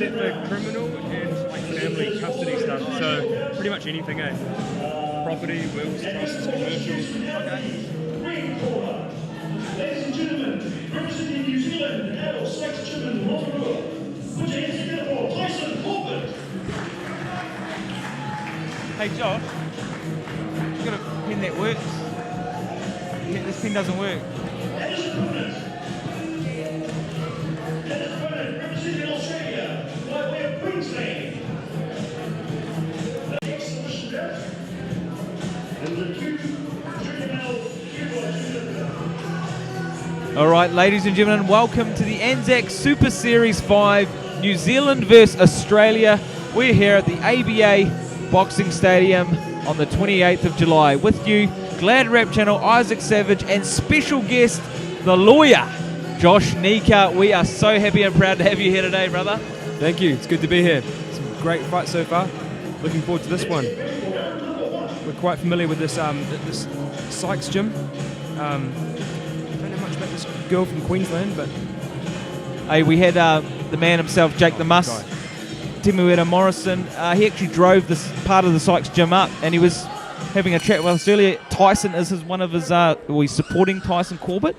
except for criminal and like family custody stuff. So pretty much anything, eh? Property, wills, trusts, commercial. Okay. Ladies and gentlemen, representing New Zealand, adult sex children Rotorua, put your hands together for Tyson Corbett. Hey Josh, you got a pen that works? Yeah, this pen doesn't work. Representing Australia, by way of Queensland. All right, ladies and gentlemen, welcome to the ANZAC Super Series 5, New Zealand versus Australia. We're here at the ABA Boxing Stadium on the 28th of July. With you, GladrapChannel, Isaac Savage, and special guest, the lawyer, Josh Nika. We are so happy and proud to have you here today, brother. Thank you. It's good to be here. Some great fights so far. Looking forward to this one. We're quite familiar with this this Sykes gym. Don't know much about this girl from Queensland, but Hey, we had the man himself, Jake the Muss, Timuera Morrison. He actually drove this part of the Sykes gym up, and he was having a chat with us earlier. Tyson is one of his, he's supporting Tyson Corbett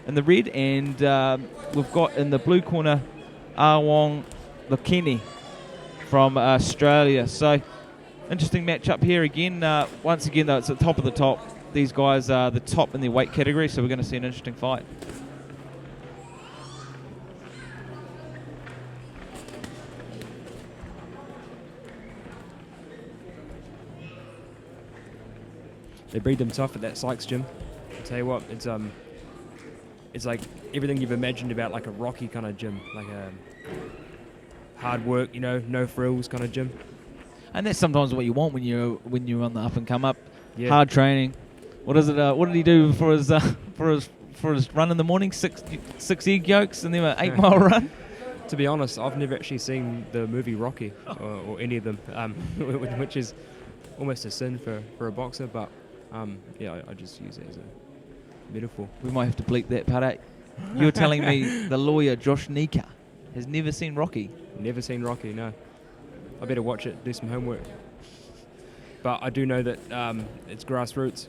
in the red, and we've got in the blue corner Ahwong Lokene from Australia. So interesting matchup here again. Once again, though, it's at the top of the top. These guys are the top in their weight category, so we're going to see an interesting fight. they breed them tough at that Sykes gym. I tell you what, it's like everything you've imagined about like a Rocky kind of gym, like a hard work, you know, no frills kind of gym. And that's sometimes what you want when you're on the up and come up. Yeah. Hard training. What is it? What did he do for his for his run in the morning? Six egg yolks and then an 8 mile run. To be honest, I've never actually seen the movie Rocky or any of them, which is almost a sin for a boxer. But yeah, I just use it as a metaphor. We might have to bleep that part out. You're telling me the lawyer Josh Nika has never seen Rocky? Never seen Rocky, no. I better watch it, do some homework. But I do know that it's grassroots.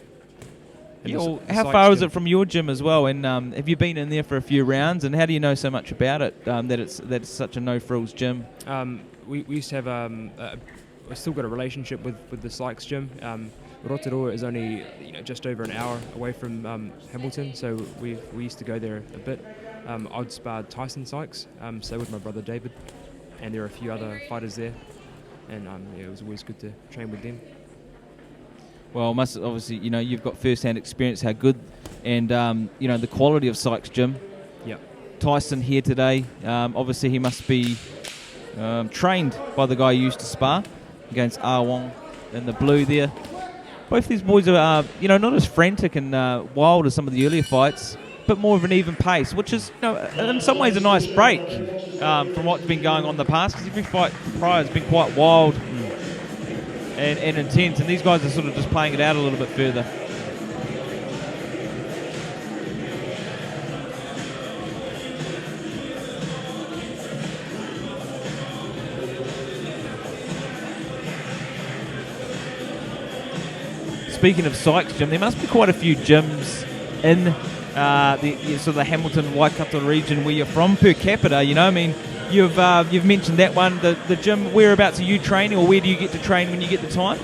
And Yeah, this- well, the how Sykes far is gym- it from your gym as well? And have you been in there for a few rounds? And how do you know so much about it? That it's such a no frills gym. We used to have we've still got a relationship with the Sykes gym. Rotorua is only just over an hour away from Hamilton, so we used to go there a bit. I'd sparred Tyson Sykes, so with my brother David, and there are a few other fighters there, and yeah, it was always good to train with them. Well, must obviously you've got first-hand experience how good and the quality of Sykes gym. Yeah. Tyson here today. Obviously, he must be trained by the guy who used to spar against Ahwong in the blue there. Both these boys are, not as frantic and wild as some of the earlier fights, but more of an even pace, which is, in some ways, a nice break from what's been going on in the past. Because every fight prior has been quite wild and intense, and these guys are sort of just playing it out a little bit further. Speaking of Sykes gym, there must be quite a few gyms in the sort of the Hamilton Waikato region where you're from per capita. You've mentioned that one. The gym. Whereabouts are you training, or where do you get to train when you get the time?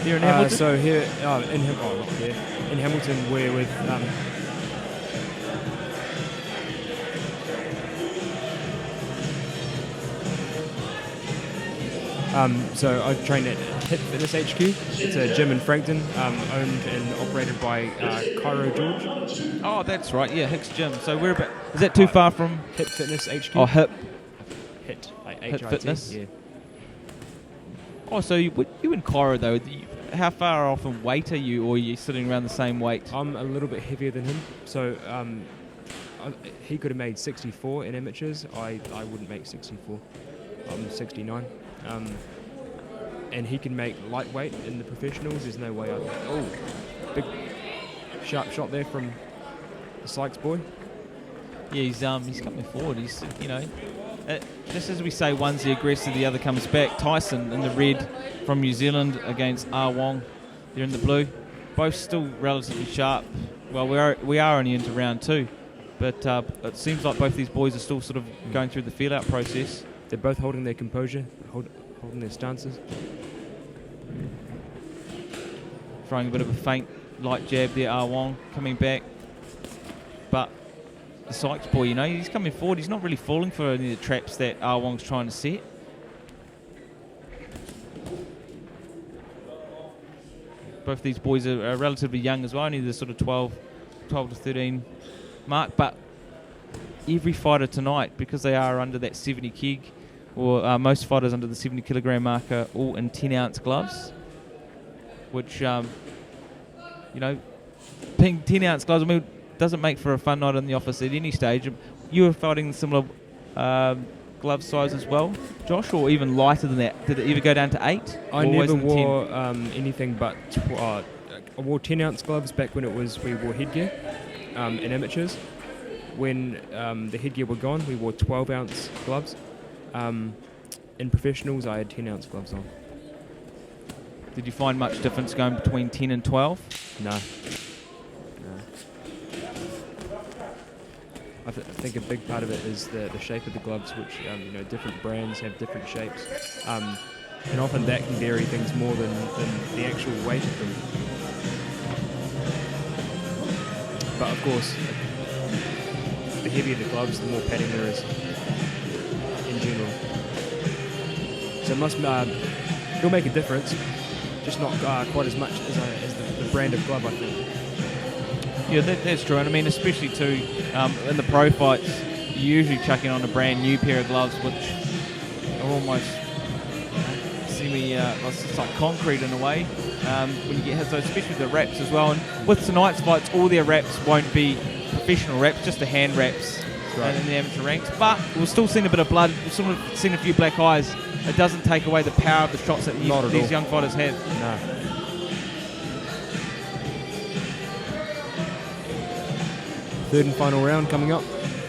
Here in Hamilton. So here in Hamilton, we're with. So I train at Hit Fitness HQ. It's a gym in Frankton, owned and operated by Cairo George. Oh, that's right. Yeah, Hicks Gym. So whereabouts? Is that too far from Hit Fitness HQ? Oh, Hip. Hit, like Hit HIT, Fitness? Yeah. Oh, so you in Cairo though? How far off in weight are you, or are you sitting around the same weight? I'm a little bit heavier than him, so he could have made 64 in amateurs. I wouldn't make 64. I'm 69. And he can make lightweight in the professionals. There's no way big sharp shot there from the Sykes boy. Yeah, he's coming forward. He's Just as we say, one's the aggressor, the other comes back. Tyson in the red from New Zealand against Ahwong. They're in the blue. Both still relatively sharp. Well, we are only into round 2, but it seems like both these boys are still sort of going through the feel-out process. They're both holding their composure, holding their stances. Throwing a bit of a faint light jab there, Ahwong coming back. But the Sykes boy, he's coming forward. He's not really falling for any of the traps that Ahwong's trying to set. Both these boys are relatively young as well, only the sort of 12 to 13 mark. But every fighter tonight, because they are under that 70 keg, or most fighters under the 70 kilogram mark, are all in 10-ounce gloves, which, being 10-ounce gloves, doesn't make for a fun night in the office at any stage. You were fighting similar glove size as well, Josh, or even lighter than that? Did it ever go down to 8? I never wore anything but I wore 10-ounce gloves back when we wore headgear in amateurs. When the headgear were gone, we wore 12-ounce gloves. In professionals, I had 10-ounce gloves on. Did you find much difference going between 10 and 12? No. I think a big part of it is the shape of the gloves, which different brands have different shapes, and often that can vary things more than the actual weight of them. But of course, the heavier the gloves, the more padding there is in general. So it'll make a difference, just not quite as much as the brand of glove, I think. Yeah, that's true, and especially too in the pro fights, you're usually chucking on a brand new pair of gloves, which are almost it's like concrete in a way. When you get hit, so especially the wraps as well. And with tonight's fights, all their wraps won't be professional wraps, just the hand wraps in the amateur ranks. But we've still seen a bit of blood. We've sort of seen a few black eyes. It doesn't take away the power of the shots that these young fighters have. No. Third and final round coming up.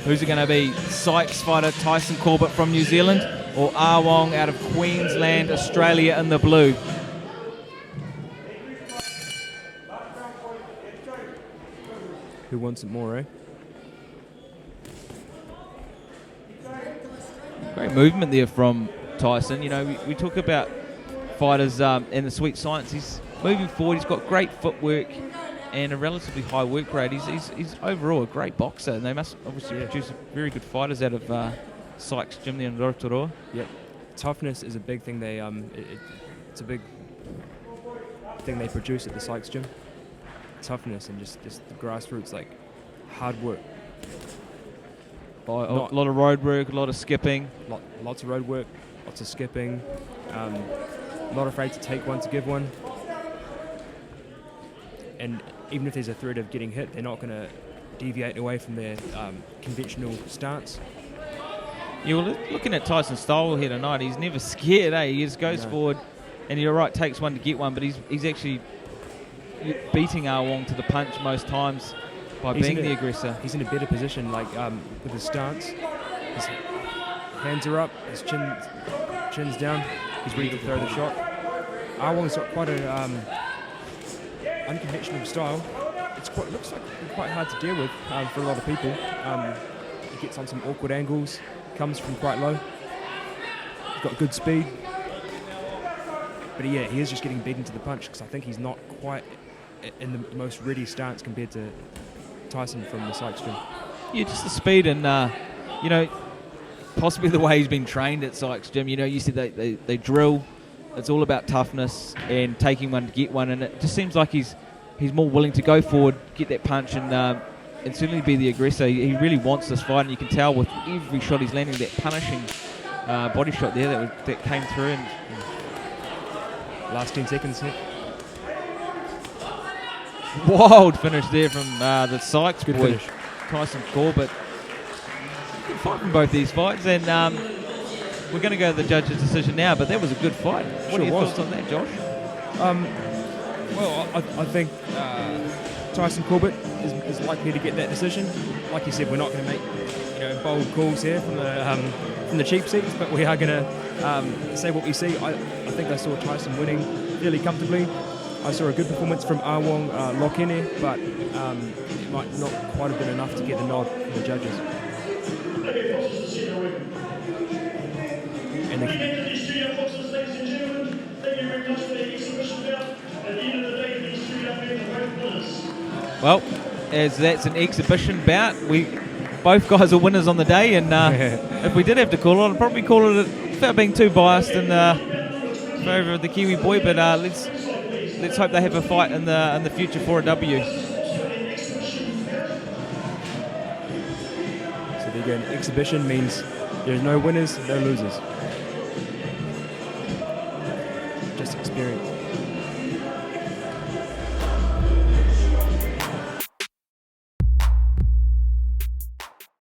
Who's it going to be? Sykes fighter Tyson Corbett from New Zealand, or Ahwong out of Queensland, Australia in the blue? Who wants it more, eh? Great movement there from Tyson. We talk about fighters and the sweet science. He's moving forward. He's got great footwork and a relatively high work rate. He's overall a great boxer, and they must obviously produce very good fighters out of Sykes Gym there in Rotorua. Yep. Toughness is a big thing. It's a big thing they produce at the Sykes Gym. Toughness and just the grassroots, like hard work. A lot of road work, a lot of skipping. Lots of road work, lots of skipping. Not afraid to take one to give one. And even if there's a threat of getting hit, they're not going to deviate away from their conventional stance. Yeah, well, looking at Tyson's style here tonight, he's never scared, eh? He just goes forward, and you're right, takes one to get one, but he's actually beating Ahwong to the punch most times by being the aggressor. He's in a better position, with his stance. His hands are up, his chin's down. He's ready to throw the shot. Ahwong's got quite an unconventional style. It looks like quite hard to deal with for a lot of people. He gets on some awkward angles, comes from quite low. He's got good speed. But he is just getting beaten to the punch because I think he's not quite in the most ready stance compared to Tyson from the Sykes Gym. Yeah, just the speed and, possibly the way he's been trained at Sykes Gym. You said they drill. It's all about toughness and taking one to get one, and it just seems like he's more willing to go forward, get that punch, and certainly be the aggressor. He really wants this fight, and you can tell with every shot he's landing, that punishing body shot there that came through. And last 10 seconds here. Wild finish there from the Sykes Good boy, finish. Tyson Corbett. Good fight from both these fights, and we're going to go to the judge's decision now, but that was a good fight. What are your thoughts on that, Josh? Well, I think Tyson Corbett is likely to get that decision. Like you said, we're not going to make bold calls here from the cheap seats, but we are going to say what we see. I think I saw Tyson winning fairly comfortably. I saw a good performance from Ahwong Lokene, but it might not quite have been enough to get the nod from the judges. And Thank you to these two young boxers, ladies and gentlemen. Thank you very much for the exhibition bout. At the end of the day, these two young men are both winners. Well, as that's an exhibition bout, both guys are winners on the day, and if we did have to call it, I'd probably call it without being too biased in favour of the Kiwi boy. But let's hope they have a fight in the future for a W. So there you go. An exhibition means there's no winners, no losers.